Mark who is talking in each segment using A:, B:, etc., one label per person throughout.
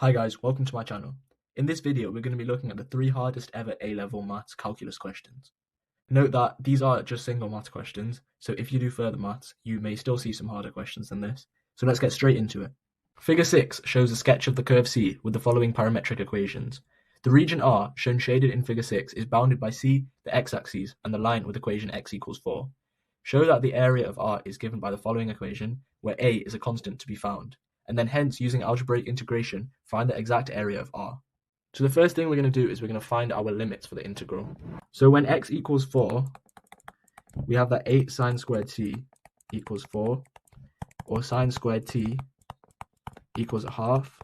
A: Hi guys, welcome to my channel. In this video, we're going to be looking at the 3 hardest ever A-level maths calculus questions. Note that these are just single maths questions, so if you do further maths, you may still see some harder questions than this. So let's get straight into it. Figure 6 shows a sketch of the curve C with the following parametric equations. The region R, shown shaded in figure 6, is bounded by C, the x-axis, and the line with equation x equals 4. Show that the area of R is given by the following equation, where A is a constant to be found, and then hence, using algebraic integration, find the exact area of R. So the first thing we're going to do is we're going to find our limits for the integral. So when x equals 4, we have that 8 sine squared t equals 4, or sine squared t equals a half,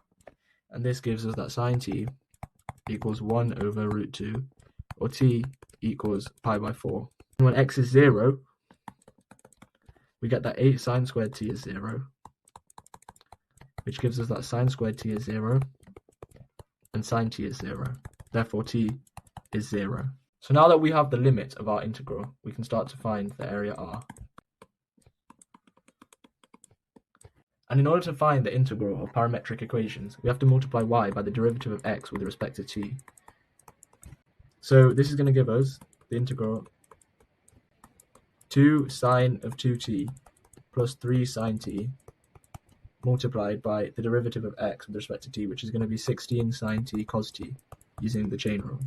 A: and this gives us that sine t equals 1 over root 2, or t equals pi by 4. And when x is 0, we get that 8 sine squared t is 0, which gives us that sine squared t is 0, and sine t is 0. Therefore, t is 0. So now that we have the limit of our integral, we can start to find the area R. And in order to find the integral of parametric equations, we have to multiply y by the derivative of x with respect to t. So this is going to give us the integral 2 sine of 2t plus 3 sine t multiplied by the derivative of x with respect to t, which is going to be 16 sine t cos t, using the chain rule.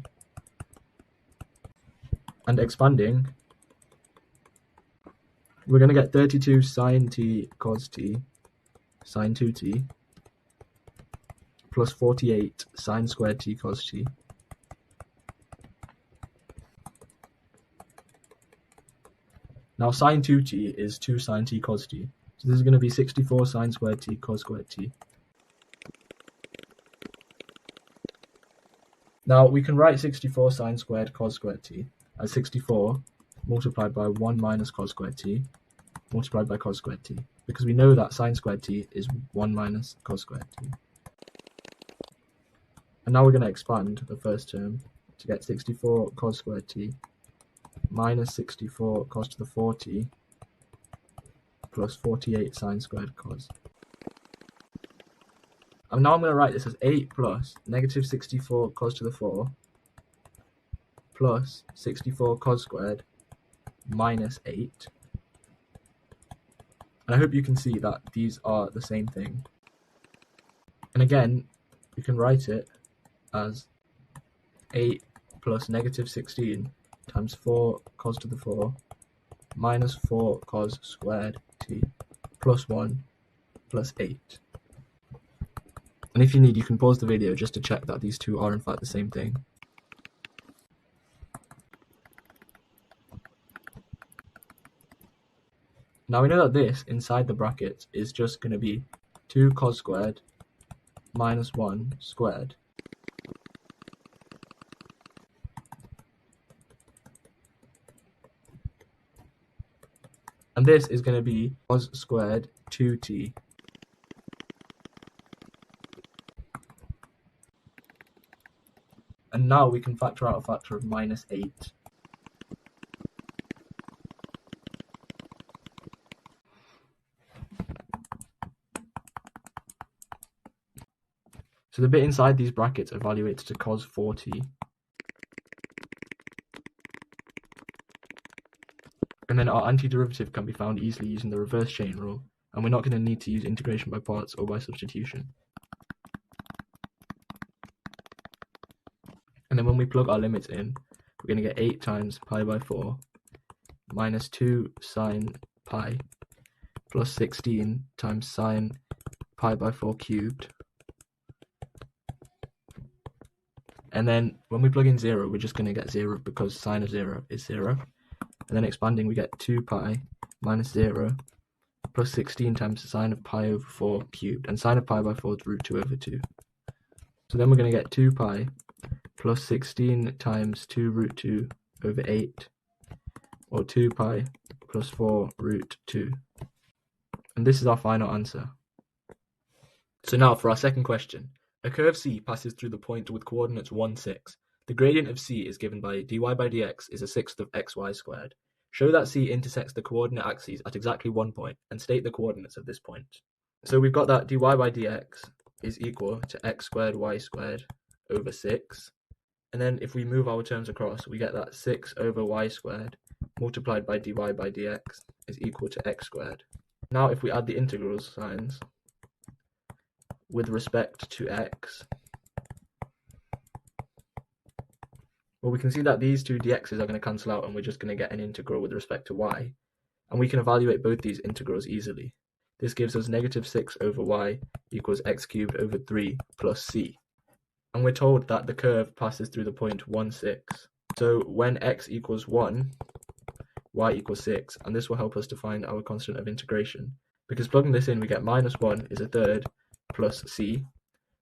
A: And expanding, we're going to get 32 sine t cos t sine 2t plus 48 sine squared t cos t Now sine 2t is 2 sine t cos t, so this is going to be 64 sine squared t cos squared t. Now we can write 64 sine squared cos squared t as 64 multiplied by 1 minus cos squared t multiplied by cos squared t, because we know that sine squared t is 1 minus cos squared t. And now we're going to expand the first term to get 64 cos squared t minus 64 cos to the 4t plus 48 sine squared cos. And now I'm going to write this as 8 plus negative 64 cos to the 4 plus 64 cos squared minus 8. And I hope you can see that these are the same thing. And again, you can write it as 8 plus negative 16 times 4 cos to the 4 minus 4 cos squared t plus 1 plus 8. And if you need, you can pause the video just to check that these two are in fact the same thing. Now we know that this inside the bracket is just going to be 2 cos squared minus 1 squared. And this is going to be cos squared 2t. And now we can factor out a factor of minus 8. So the bit inside these brackets evaluates to cos 4t. And then our antiderivative can be found easily using the reverse chain rule, and we're not going to need to use integration by parts or by substitution. And then when we plug our limits in, we're going to get 8 times pi by 4 minus 2 sine pi plus 16 times sine pi by 4 cubed. And then when we plug in 0, we're just going to get 0 because sine of 0 is 0. And then expanding, we get 2 pi minus 0 plus 16 times sine of pi over 4 cubed. And sine of pi by 4 is root 2 over 2. So then we're going to get 2 pi plus 16 times 2 root 2 over 8, or 2 pi plus 4 root 2. And this is our final answer. So now for our second question. A curve C passes through the point with coordinates 1, 6. The gradient of C is given by dy by dx is a sixth of xy squared. Show that C intersects the coordinate axes at exactly one point and state the coordinates of this point. So we've got that dy by dx is equal to x squared y squared over 6. And then if we move our terms across, we get that 6 over y squared multiplied by dy by dx is equal to x squared. Now if we add the integral signs with respect to x, well, we can see that these two dx's are going to cancel out and we're just going to get an integral with respect to y. And we can evaluate both these integrals easily. This gives us negative 6 over y equals x cubed over 3 plus c. And we're told that the curve passes through the point 1, 6. So when x equals 1, y equals 6, and this will help us to find our constant of integration. Because plugging this in, we get minus 1 is a third plus c.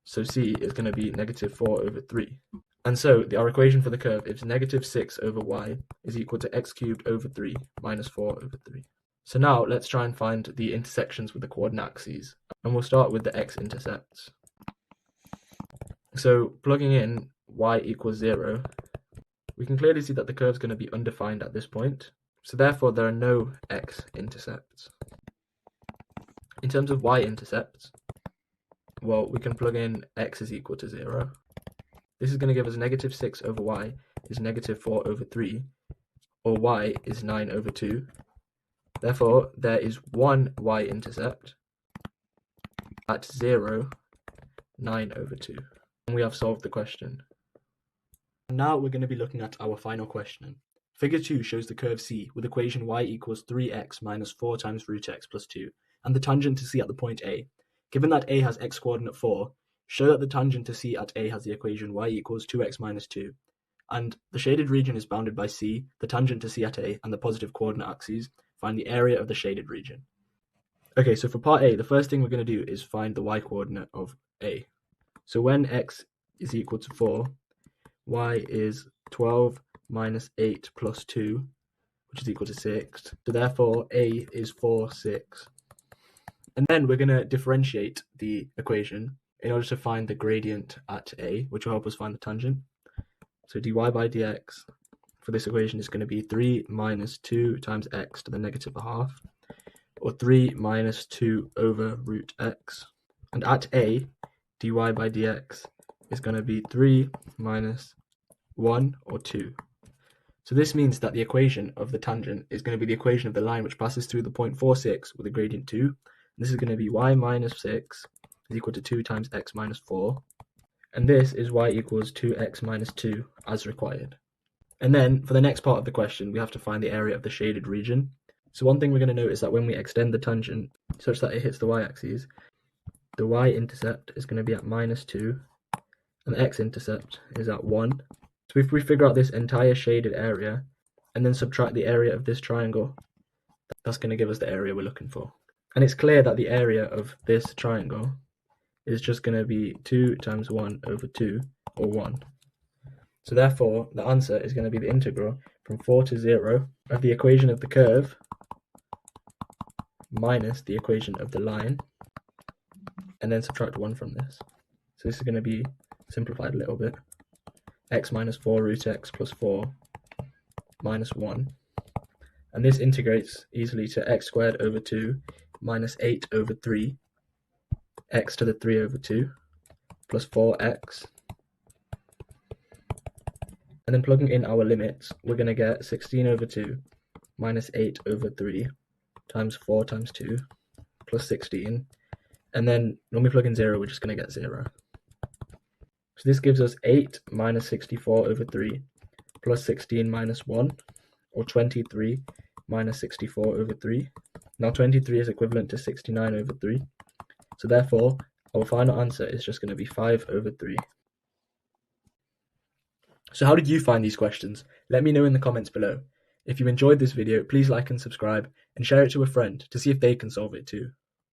A: So c is going to be negative 4 over 3. And so our equation for the curve is negative 6 over y is equal to x cubed over 3 minus 4 over 3. So now let's try and find the intersections with the coordinate axes. And we'll start with the x-intercepts. So plugging in y equals 0, we can clearly see that the curve is going to be undefined at this point. So therefore there are no x-intercepts. In terms of y-intercepts, well, we can plug in x is equal to 0. This is going to give us negative 6 over y is negative 4 over 3, or y is 9 over 2. Therefore, there is one y-intercept at 0, 9 over 2. And we have solved the question. Now we're going to be looking at our final question. Figure 2 shows the curve C with equation y equals 3x minus 4 times root x plus 2, and the tangent to C at the point A. Given that A has x coordinate 4, show that the tangent to C at A has the equation y equals 2x minus 2. And the shaded region is bounded by C, the tangent to C at A, and the positive coordinate axes. Find the area of the shaded region. Okay, so for part A, the first thing we're going to do is find the y coordinate of A. So when x is equal to 4, y is 12 minus 8 plus 2, which is equal to 6. So therefore, A is 4, 6. And then we're going to differentiate the equation in order to find the gradient at A, which will help us find the tangent. So dy by dx for this equation is going to be 3 minus 2 times x to the negative half, or 3 minus 2 over root x. And at A, dy by dx is going to be 3 minus 1 or 2. So this means that the equation of the tangent is going to be the equation of the line which passes through the point 4, 6 with a gradient 2. This is going to be y minus 6 is equal to 2 times x minus 4. And this is y equals 2x minus 2 as required. And then for the next part of the question, we have to find the area of the shaded region. So one thing we're going to note is that when we extend the tangent such that it hits the y-axis, the y-intercept is going to be at minus 2, and the x-intercept is at 1. So if we figure out this entire shaded area, and then subtract the area of this triangle, that's going to give us the area we're looking for. And it's clear that the area of this triangle is just going to be 2 times 1 over 2, or 1. So therefore, the answer is going to be the integral from 4 to 0 of the equation of the curve minus the equation of the line, and then subtract 1 from this. So this is going to be simplified a little bit. X minus 4 root x plus 4 minus 1. And this integrates easily to x squared over 2 minus 8 over 3, x to the 3 over 2, plus 4x. And then plugging in our limits, we're going to get 16 over 2 minus 8 over 3 times 4 times 2 plus 16. And then when we plug in 0, we're just going to get 0. So this gives us 8 minus 64 over 3 plus 16 minus 1, or 23 minus 64 over 3. Now 23 is equivalent to 69 over 3. So therefore, our final answer is just going to be 5 over 3. So how did you find these questions? Let me know in the comments below. If you enjoyed this video, please like and subscribe, and share it to a friend to see if they can solve it too.